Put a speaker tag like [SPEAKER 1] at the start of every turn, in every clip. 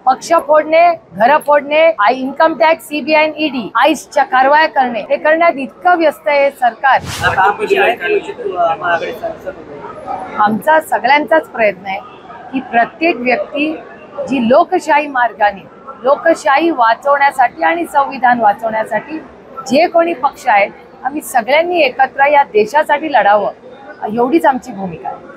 [SPEAKER 1] पक्ष फोडणे, घर फोडणे, इन्कम टॅक्स, सीबीआय आणि ईडी आईसच्या कारवाया करणे हे करण्यात इतकं व्यस्त आहे सरकार। आमचा सगळ्यांचाच प्रयत्न आहे की प्रत्येक व्यक्ती जी लोकशाही मार्गाने लोकशाही वाचवण्यासाठी आणि संविधान वाचवण्यासाठी जे कोणी पक्ष आहेत आम्ही सगळ्यांनी एकत्र या देशासाठी लढावं, एवढीच आमची भूमिका आहे।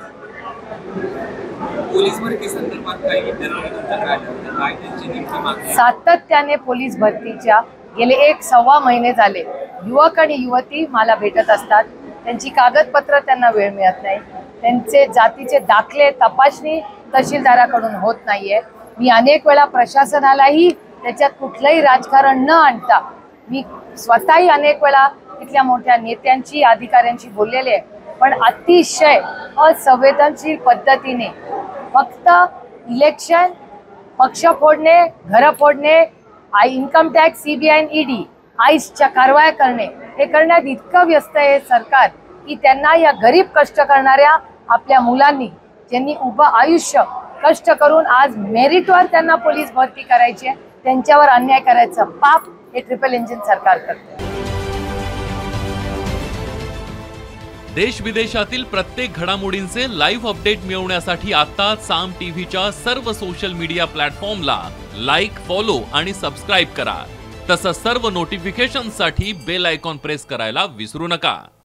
[SPEAKER 2] पोलीस भरती संदर्भात काही विद्यार्थी तुमच्याकडे आले होते, काय त्यांची नेमकी मागणी?
[SPEAKER 1] सातत्याने पोलीस भरतीच्या गेले 1-1.25 महिने झाले युवक आणि युवती मला भेटत असतात। त्यांची कागदपत्र त्यांना वेळ मिळत नाही, त्यांचे जातीचे दाखले तपासणी तहसीलदाराकडून होत नाहीये। मी अनेक वेळा प्रशासनालाही त्याच्यात कुठलंही राजकारण न आणता मी स्वतःही अनेक वेळा तिथल्या मोठ्या नेत्यांची अधिकाऱ्यांशी बोललेले आहे, पण अतिशय असंवेदनशील पद्धतीने फक्त इलेक्शन, पक्ष फोडणे, घर फोडणे, इन्कम टॅक्स, सीबीआय आणि ईडी आईसच्या कारवाया करणे हे करण्यात इतकं व्यस्त आहे सरकार की त्यांना या गरीब कष्ट करणाऱ्या आपल्या मुलांनी ज्यांनी उभं आयुष्य कष्ट करून आज मेरिटवर त्यांना पोलीस भरती करायची आहे, त्यांच्यावर अन्याय करायचं पाप हे ट्रिपल इंजिन सरकार करते।
[SPEAKER 3] देश विदेशातील प्रत्येक घडामोडींचे लाईव्ह अपडेट मिळवण्यासाठी आता साम टीव्हीच्या सर्व सोशल मीडिया प्लॅटफॉर्मला लाईक, फॉलो आणि सबस्क्राईब करा। तसंच सर्व नोटिफिकेशनसाठी बेल आयकॉन प्रेस करायला विसरू नका।